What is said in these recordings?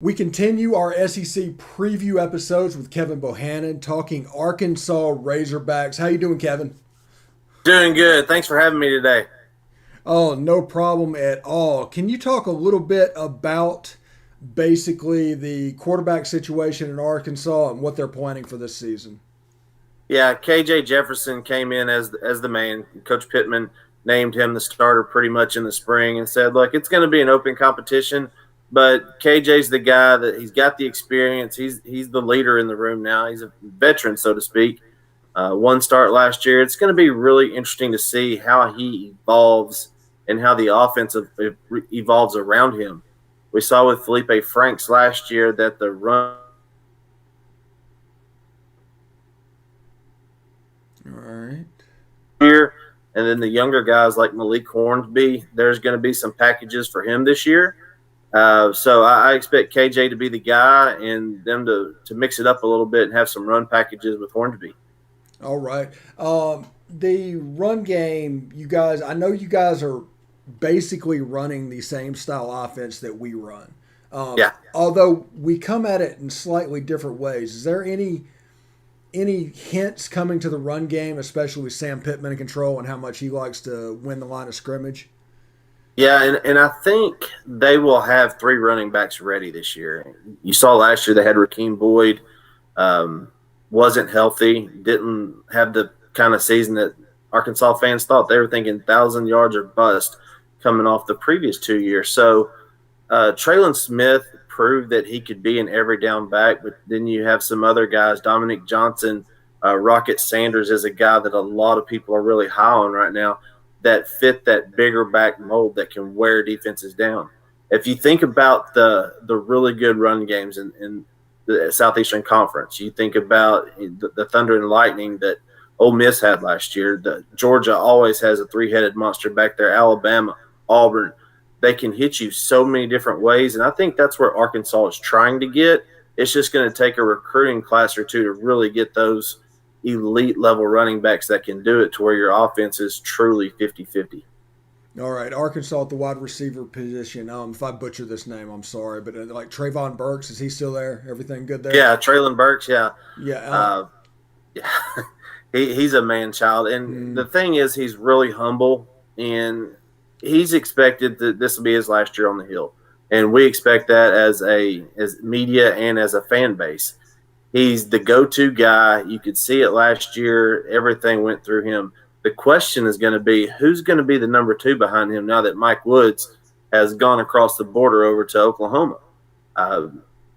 We continue our SEC preview episodes with Kevin Bohannan talking Arkansas Razorbacks. How you doing, Kevin? Doing good. Thanks for having me today. Oh, no problem at all. Can you talk a little bit about basically the quarterback situation in Arkansas and what they're planning for this season? Yeah, KJ Jefferson came in as the man. Coach Pittman named him the starter pretty much in the spring and said, "Look, it's going to be an open competition, but KJ's the guy that he's got the experience. He's the leader in the room now. He's a veteran, so to speak. One start last year. It's going to be really interesting to see how he evolves and how the offense evolves around him. We saw with Felipe Franks last year that the run All right. year, and then the younger guys like Malik Hornsby, there's going to be some packages for him this year. So I expect KJ to be the guy and them to mix it up a little bit and have some run packages with Hornsby. All right. The run game, you guys, I know you guys are basically running the same style offense that we run. Yeah. Although we come at it in slightly different ways. Is there any hints coming to the run game, especially with Sam Pittman in control and how much he likes to win the line of scrimmage? Yeah, and I think they will have three running backs ready this year. You saw last year they had Raheem Boyd, um, wasn't healthy, didn't have the kind of season that Arkansas fans thought. They were thinking 1,000 yards or bust coming off the previous 2 years. So Traylon Smith proved that he could be an every down back, but then you have some other guys. Dominic Johnson, Rocket Sanders is a guy that a lot of people are really high on right now that fit that bigger back mold that can wear defenses down. If you think about the really good run games in the Southeastern Conference, you think about the Thunder and Lightning that Ole Miss had last year. Georgia always has a three-headed monster back there. Alabama, Auburn, they can hit you so many different ways. And I think that's where Arkansas is trying to get. It's just going to take a recruiting class or two to really get those elite level running backs that can do it to where your offense is truly 50-50. All right, Arkansas at the wide receiver position. If I butcher this name, I'm sorry, but like Trayvon Burks, is he still there? Everything good there? Yeah, Traylon Burks, yeah. Yeah. Yeah. He's a man child. And the Mm, thing is, he's really humble and he's expected that this will be his last year on the hill. And we expect that as media and as a fan base. He's the go-to guy. You could see it last year. Everything went through him. The question is going to be who's going to be the number two behind him now that Mike Woods has gone across the border over to Oklahoma. Uh,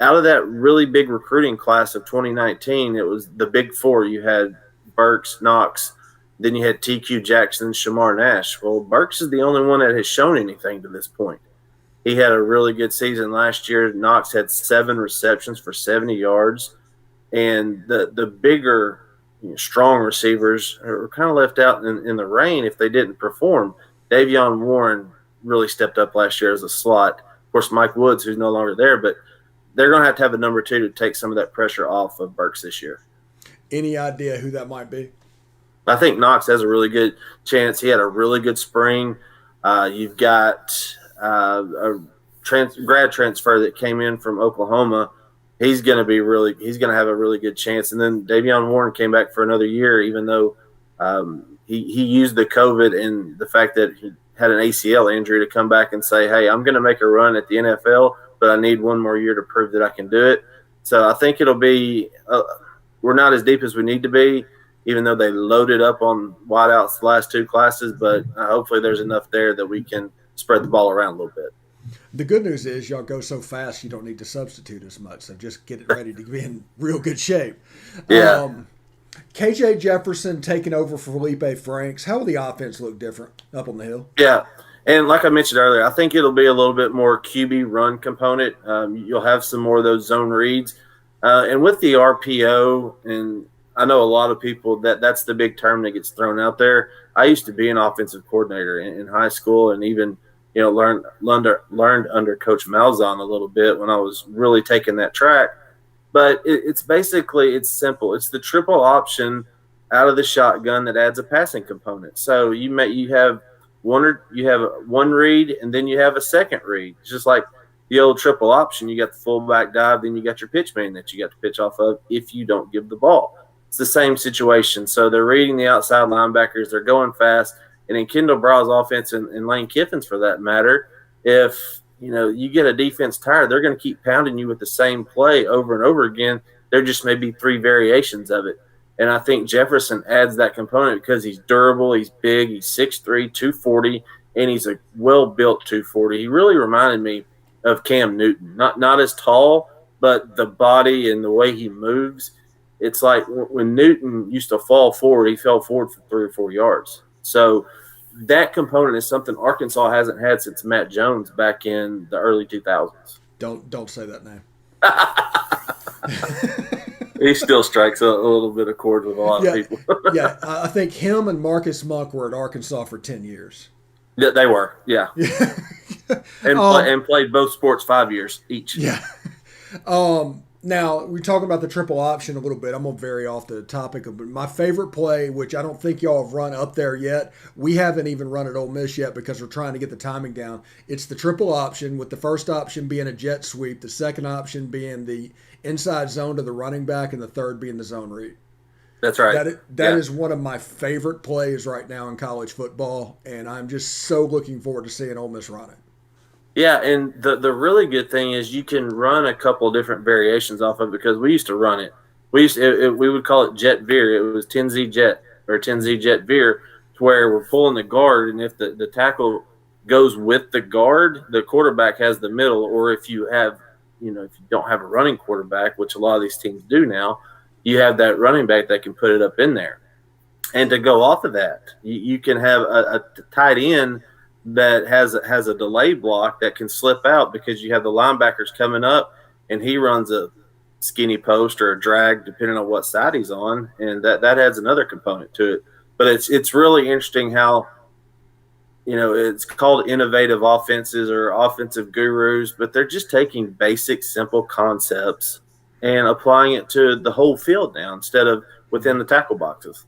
Out of that really big recruiting class of 2019, it was the big four. You had Burks, Knox, then you had TQ Jackson, Shamar Nash. Well, Burks is the only one that has shown anything to this point. He had a really good season last year. Knox had 7 receptions for 70 yards and the bigger, strong receivers are kind of left out in the rain if they didn't perform. Davion Warren really stepped up last year as a slot. Of course, Mike Woods, who's no longer there, but they're going to have a number two to take some of that pressure off of Burks this year. any idea who that might be? I think Knox has a really good chance. He had a really good spring. You've got a grad transfer that came in from Oklahoma. He's going to have a really good chance. And then Davion Warren came back for another year, even though he used the COVID and the fact that he had an ACL injury to come back and say, hey, I'm going to make a run at the NFL, but I need one more year to prove that I can do it. So I think it'll be we're not as deep as we need to be, even though they loaded up on wideouts the last two classes, but hopefully there's enough there that we can spread the ball around a little bit. The good news is y'all go so fast you don't need to substitute as much. So just get it ready to be in real good shape. Yeah. KJ Jefferson taking over for Felipe Franks. How will the offense look different up on the hill? Yeah. And like I mentioned earlier, I think it'll be a little bit more QB run component. You'll have some more of those zone reads. And with the RPO, and I know a lot of people that's the big term that gets thrown out there. I used to be an offensive coordinator in high school and even learned under Coach Malzahn a little bit when I was really taking that track. But it's basically it's simple. It's the triple option out of the shotgun that adds a passing component. So you have one read and then you have a second read. It's just like the old triple option, you got the fullback dive, then you got your pitch man that you got to pitch off of if you don't give the ball. It's the same situation. So they're reading the outside linebackers, they're going fast. And in Kendall Brow's offense and Lane Kiffin's for that matter, if you get a defense tired, they're going to keep pounding you with the same play over and over again. There just may be three variations of it. And I think Jefferson adds that component because he's durable, he's big, he's 6'3", 240, and he's a well-built 240. He really reminded me of Cam Newton. Not as tall, but the body and the way he moves. It's like when Newton used to fall forward, he fell forward for 3 or 4 yards. So that component is something Arkansas hasn't had since Matt Jones back in the early 2000s. Don't say that name. He still strikes a little bit of chord with a lot of people. Yeah, I think him and Marcus Monk were at Arkansas for 10 years. Yeah, they were, yeah. And played both sports 5 years each. Yeah. Now, we're talking about the triple option a little bit. I'm going to vary off the topic of my favorite play, which I don't think y'all have run up there yet. We haven't even run at Ole Miss yet because we're trying to get the timing down. It's the triple option, with the first option being a jet sweep, the second option being the inside zone to the running back, and the third being the zone read. That's right. That is one of my favorite plays right now in college football, and I'm just so looking forward to seeing Ole Miss run it. Yeah, and the really good thing is you can run a couple different variations off of it because we used to run it. We would call it jet veer. It was 10Z jet or 10Z jet veer, to where we're pulling the guard, and if the tackle goes with the guard, the quarterback has the middle. Or if you have, if you don't have a running quarterback, which a lot of these teams do now, you have that running back that can put it up in there. And to go off of that, you can have a tight end that has a delay block that can slip out because you have the linebackers coming up and he runs a skinny post or a drag depending on what side he's on, and that adds another component to it. But it's really interesting how it's called innovative offenses or offensive gurus, but they're just taking basic simple concepts and applying it to the whole field now instead of within the tackle boxes.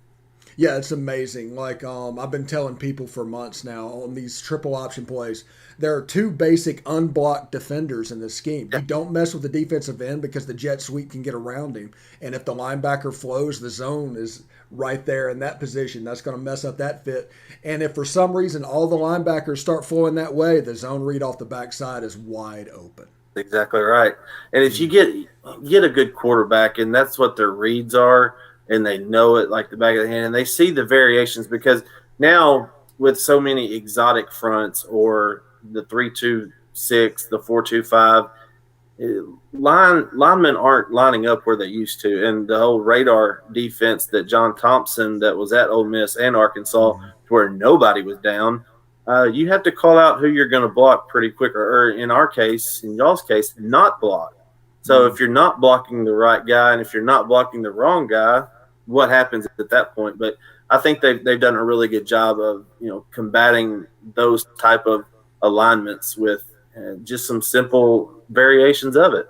Yeah, it's amazing. Like I've been telling people for months now on these triple option plays, there are two basic unblocked defenders in this scheme. You don't mess with the defensive end because the jet sweep can get around him. And if the linebacker flows, the zone is right there in that position. That's going to mess up that fit. And if for some reason all the linebackers start flowing that way, the zone read off the backside is wide open. Exactly right. And if you get a good quarterback, and that's what their reads are, and they know it like the back of the hand, and they see the variations, because now with so many exotic fronts or the 3-2-6, the 4-2-5, linemen aren't lining up where they used to, and the whole radar defense that John Thompson that was at Ole Miss and Arkansas, where nobody was down, you have to call out who you're going to block pretty quick, or in our case, in y'all's case, not block. So if you're not blocking the right guy and if you're not blocking the wrong guy, what happens at that point? But I think they've done a really good job of combating those type of alignments with just some simple variations of it.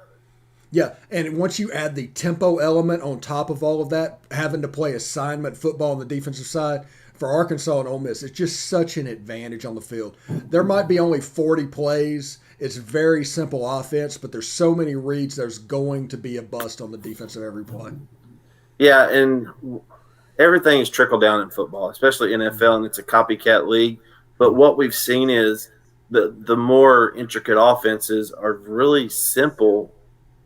Yeah, and once you add the tempo element on top of all of that, having to play assignment football on the defensive side for Arkansas and Ole Miss, it's just such an advantage on the field. There might be only 40 plays. It's very simple offense, but there's so many reads, there's going to be a bust on the defense of every play. Yeah, and everything is trickled down in football, especially NFL, and it's a copycat league. But what we've seen is the more intricate offenses are really simple,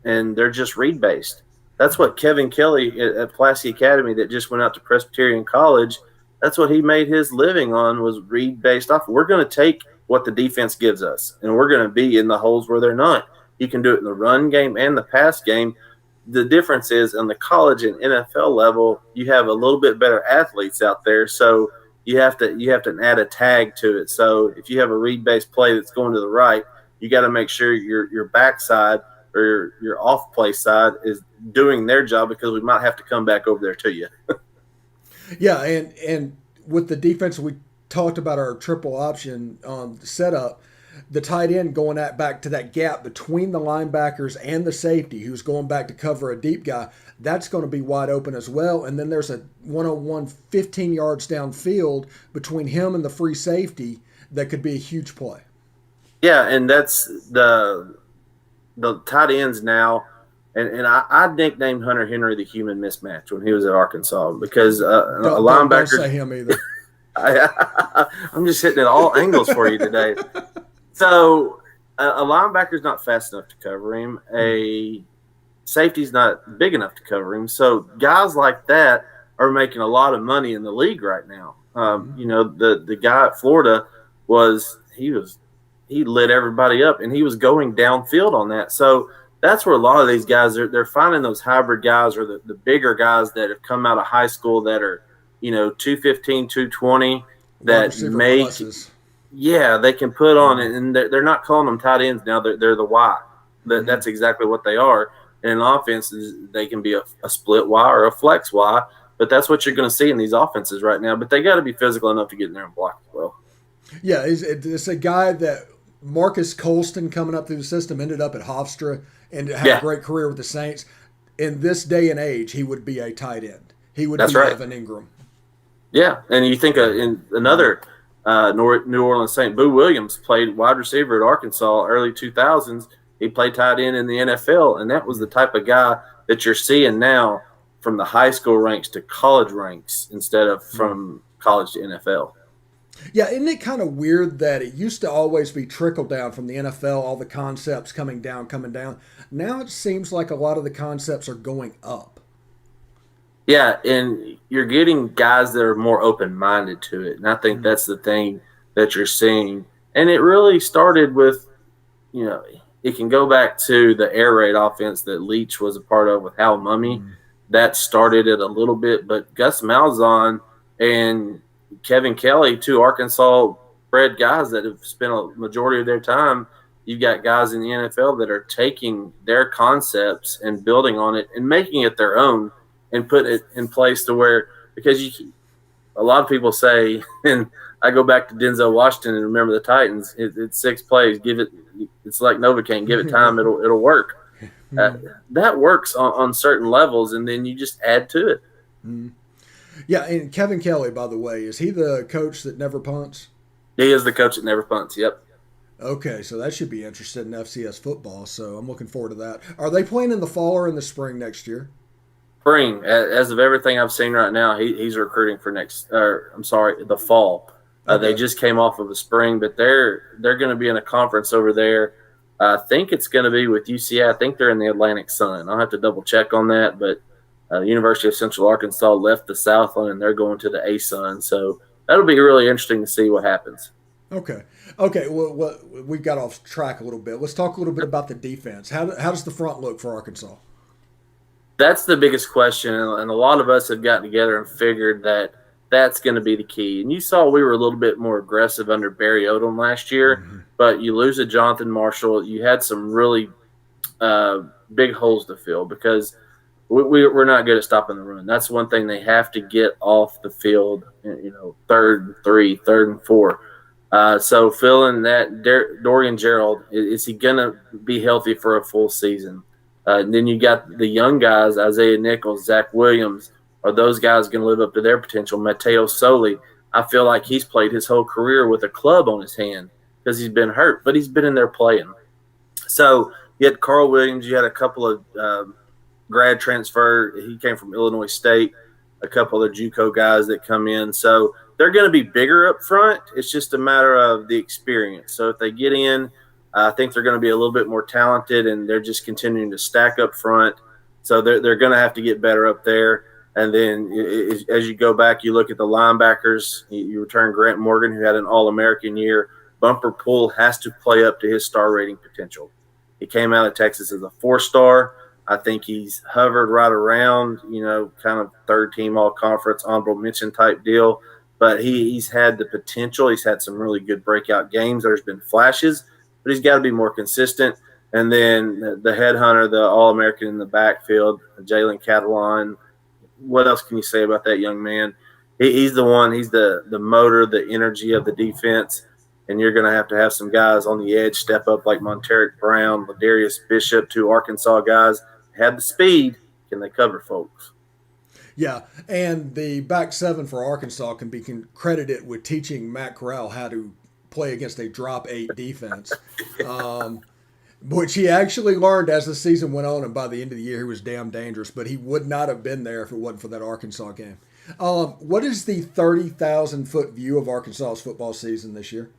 and they're just read-based. That's what Kevin Kelly at Pulaski Academy that just went out to Presbyterian College, that's what he made his living on, was read-based off. We're going to take what the defense gives us, and we're going to be in the holes where they're not. You can do it in the run game and the pass game. The difference is on the college and NFL level, you have a little bit better athletes out there, so you have to add a tag to it. So if you have a read-based play that's going to the right, you got to make sure your backside or your off-play side is doing their job, because we might have to come back over there to you. Yeah, and with the defense, we talked about our triple option setup. The tight end going back to that gap between the linebackers and the safety who's going back to cover a deep guy, that's going to be wide open as well. And then there's a one-on-one 15 yards downfield between him and the free safety that could be a huge play. Yeah, and that's the the tight ends now, and I nicknamed Hunter Henry the human mismatch when he was at Arkansas because a Don't linebacker. say him either. I'm just hitting at all angles for you today. So a linebacker's not fast enough to cover him. A safety's not big enough to cover him. So guys like that are making a lot of money in the league right now. The guy at Florida he lit everybody up, and he was going downfield on that. So that's where a lot of these guys they're finding those hybrid guys or the bigger guys that have come out of high school that are 215, 220 Wide that receiver make pluses. yeah, they can put on it, and they're not calling them tight ends now. They're the Y. Mm-hmm. That's exactly what they are. And in offenses, they can be a split Y or a flex Y, but that's what you're going to see in these offenses right now. But they got to be physical enough to get in there and block as well. Yeah, it's a guy that Marcus Colston coming up through the system ended up at Hofstra and had a Yeah, great career with the Saints. In this day and age, he would be a tight end. He would that's be right. Evan Ingram. Yeah, and you think in another New Orleans Saint, Boo Williams played wide receiver at Arkansas early 2000s. He played tight end in the NFL, and that was the type of guy that you're seeing now from the high school ranks to college ranks instead of from college to NFL. Yeah, isn't it kind of weird that it used to always be trickle down from the NFL, all the concepts coming down, coming down. Now it seems like a lot of the concepts are going up. Yeah, and you're getting guys that are more open minded to it. And I think Mm, that's the thing that you're seeing. And it really started with, you know, it can go back to the air raid offense that Leach was a part of with Hal Mummy. mm. That started it a little bit, but Gus Malzahn and Kevin Kelly, two Arkansas bred guys that have spent a majority of their time. You've got guys in the NFL that are taking their concepts and building on it and making it their own and put it in place to where because a lot of people say, and I go back to Denzel Washington and remember the Titans. It's 6 plays. Give it. It's like Novocaine. Give it time. It'll work. Uh, Mm, that works on certain levels, and then you just add to it. mm. Yeah, and Kevin Kelly, by the way, is he the coach that never punts? He is the coach that never punts. Yep. Okay, so that should be interesting in FCS football. So I'm looking forward to that. Are they playing in the fall or in the spring next year? Spring, as of everything I've seen right now, he's recruiting for next. I'm sorry, the fall. They Okay. just came off of the spring, but they're going to be in a conference over there. I think it's going to be with UCI. I think they're in the Atlantic Sun. I'll have to double check on that, but University of Central Arkansas left the Southland and they're going to the A Sun. So that'll be really interesting to see what happens. Okay. Okay. Well, we got off track a little bit. Let's talk a little bit about the defense. How does the front look for Arkansas? That's the biggest question, and a lot of us have gotten together and figured that that's going to be the key. And you saw we were a little bit more aggressive under Barry Odom last year, Mm-hmm. but you lose a Jonathan Marshall. You had some really uh, big holes to fill because we're not good at stopping the run. That's one thing they have to get off the field. Third and three, third and four. So filling that Dorian Gerald, is he going to be healthy for a full season? Then you got the young guys, Isaiah Nichols, Zach Williams. Are those guys going to live up to their potential? Mateo Soli, I feel like he's played his whole career with a club on his hand because he's been hurt, but he's been in there playing. So you had Carl Williams, you had a couple of grad transfer. He came from Illinois State. A couple of JUCO guys that come in. So they're going to be bigger up front. It's just a matter of the experience. So if they get in, I think they're going to be a little bit more talented, and they're just continuing to stack up front. So they're going to have to get better up there. And then as you go back, you look at the linebackers. You return Grant Morgan, who had an All-American year. Bumper Pool has to play up to his star rating potential. He came out of Texas as a 4-star. I think he's hovered right around, kind of third team all conference, honorable mention type deal. But he's had the potential. He's had some really good breakout games. There's been flashes, but he's got to be more consistent. And then the headhunter, the All American in the backfield, Jalen Catalon. What else can you say about that young man? He's the one. He's the motor, the energy of the defense. And you're going to have some guys on the edge step up like Monteric Brown, Ladarius Bishop, two Arkansas guys have the speed. Can they cover folks? Yeah, and the back seven for Arkansas can be credited with teaching Matt Corral how to play against a drop eight defense. Um, which he actually learned as the season went on, and by the end of the year, he was damn dangerous. But he would not have been there if it wasn't for that Arkansas game. What is the 30,000 foot view of Arkansas's football season this year?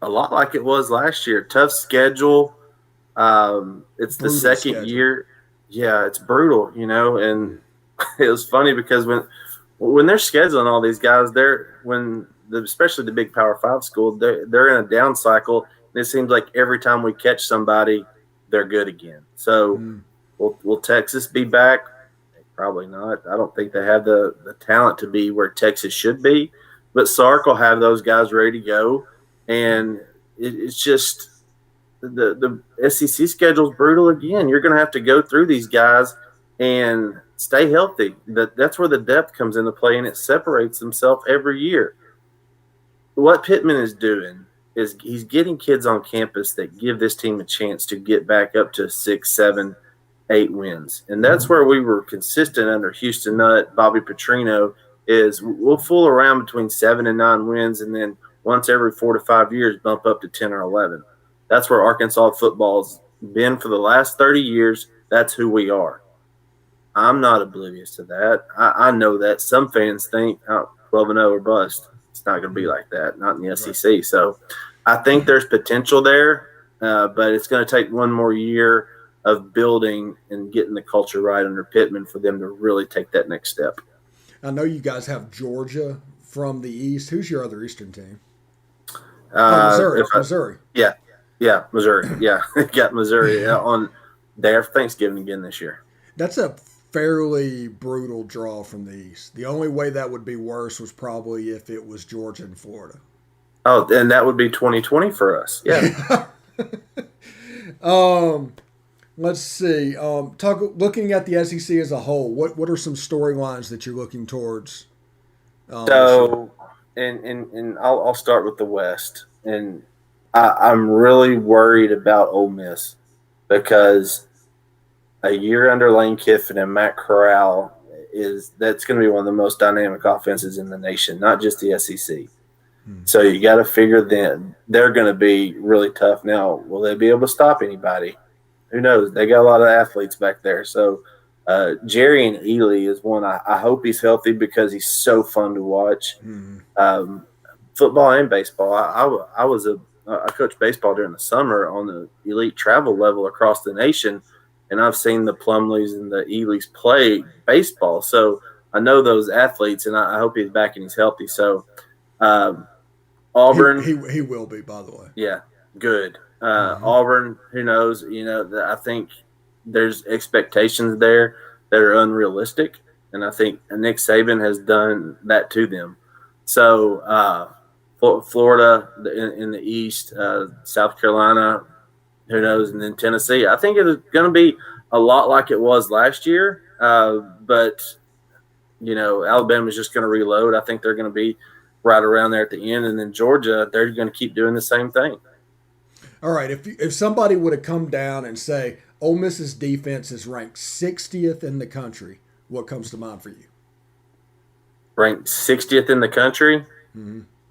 A lot like it was last year. Tough schedule. It's the Brutal second schedule. year. Yeah, it's brutal, and it was funny because when they're scheduling all these guys, especially the big Power Five school, they're in a down cycle. And it seems like every time we catch somebody, they're good again. So Mm. will Texas be back? Probably not. I don't think they have the talent to be where Texas should be. But Sark will have those guys ready to go, and it's just the SEC schedule is brutal again. You're going to have to go through these guys and stay healthy. That's where the depth comes into play, and it separates himself every year. What Pittman is doing is he's getting kids on campus that give this team a chance to get back up to 6, 7, 8 wins. And that's where we were consistent under Houston Nutt, Bobby Petrino, is we'll fool around between 7 and 9 wins, and then once every 4 to 5 years bump up to 10 or 11. That's where Arkansas football's been for the last 30 years. That's who we are. I'm not oblivious to that. I know that some fans think 12-0 or bust. It's not going to be like that, not in the SEC. Right. So I think there's potential there, but it's going to take one more year of building and getting the culture right under Pittman for them to really take that next step. I know you guys have Georgia from the East. Who's your other Eastern team? Missouri. Yeah, Missouri. Yeah, got Missouri on day after Thanksgiving again this year. That's a fairly brutal draw from the East. The only way that would be worse was probably if it was Georgia and Florida. Oh, and that would be 2020 for us. Yeah. Let's see. Looking at the SEC as a whole, what are some storylines that you're looking towards? And I'll start with the West, and I'm really worried about Ole Miss because a year under Lane Kiffin and Matt Corral that's going to be one of the most dynamic offenses in the nation, not just the SEC. So you got to figure they're going to be really tough. Now, will they be able to stop anybody? Who knows? They got a lot of athletes back there. So Jerry and Ely is one. I hope he's healthy because he's so fun to watch. Football and baseball. I coached baseball during the summer on the elite travel level across the nation, and I've seen the Plumleys and the Elys play baseball. So I know those athletes, and I hope he's back and he's healthy. So Auburn. He will be, by the way. Yeah, good. Auburn, who knows? I think there's expectations there that are unrealistic, and I think Nick Saban has done that to them. So Florida in the East, South Carolina, who knows, and then Tennessee. I think it's going to be a lot like it was last year, but Alabama's just going to reload. I think they're going to be right around there at the end, and then Georgia, they're going to keep doing the same thing. All right, if somebody would have come down and say Ole Miss's defense is ranked 60th in the country, what comes to mind for you? Ranked 60th in the country?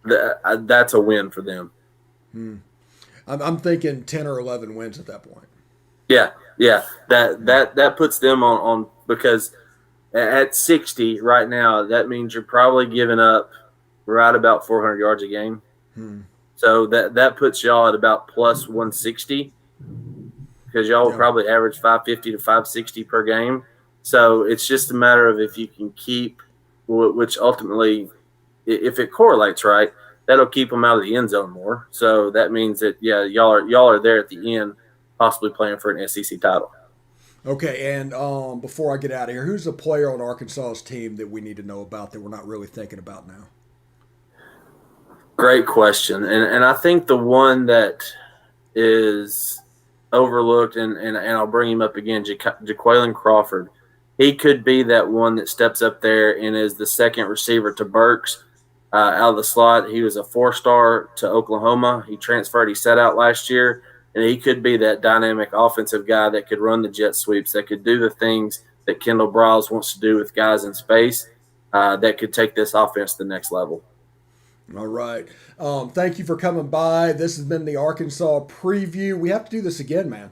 That's a win for them. I'm thinking 10 or 11 wins at that point. Yeah. That puts them on because at 60 right now, that means you're probably giving up right about 400 yards a game. So that puts y'all at about plus 160 because y'all will probably average 550 to 560 per game. So it's just a matter of if you can keep, which ultimately, if it correlates right, that'll keep them out of the end zone more. So that means that y'all are there at the end, possibly playing for an SEC title. Okay, and before I get out of here, who's a player on Arkansas's team that we need to know about that we're not really thinking about now? Great question, and I think the one that is overlooked, and I'll bring him up again, Jaquaylin Crawford. He could be that one that steps up there and is the second receiver to Burks out of the slot. He was a 4-star to Oklahoma. He transferred. He sat out last year, and he could be that dynamic offensive guy that could run the jet sweeps, that could do the things that Kendall Briles wants to do with guys in space, that could take this offense to the next level. All right. Thank you for coming by. This has been the Arkansas preview. We have to do this again, man.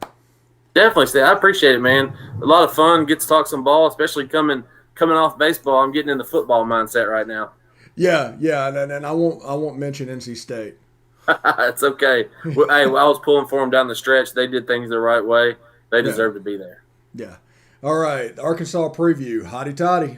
Definitely, Steve. I appreciate it, man. A lot of fun. Get to talk some ball, especially coming off baseball. I'm getting in the football mindset right now. Yeah, yeah, and I won't mention NC State. It's okay. Well, hey, I was pulling for them down the stretch. They did things the right way. They Yeah, deserve to be there. yeah. All right, Arkansas preview. Hotty toddy.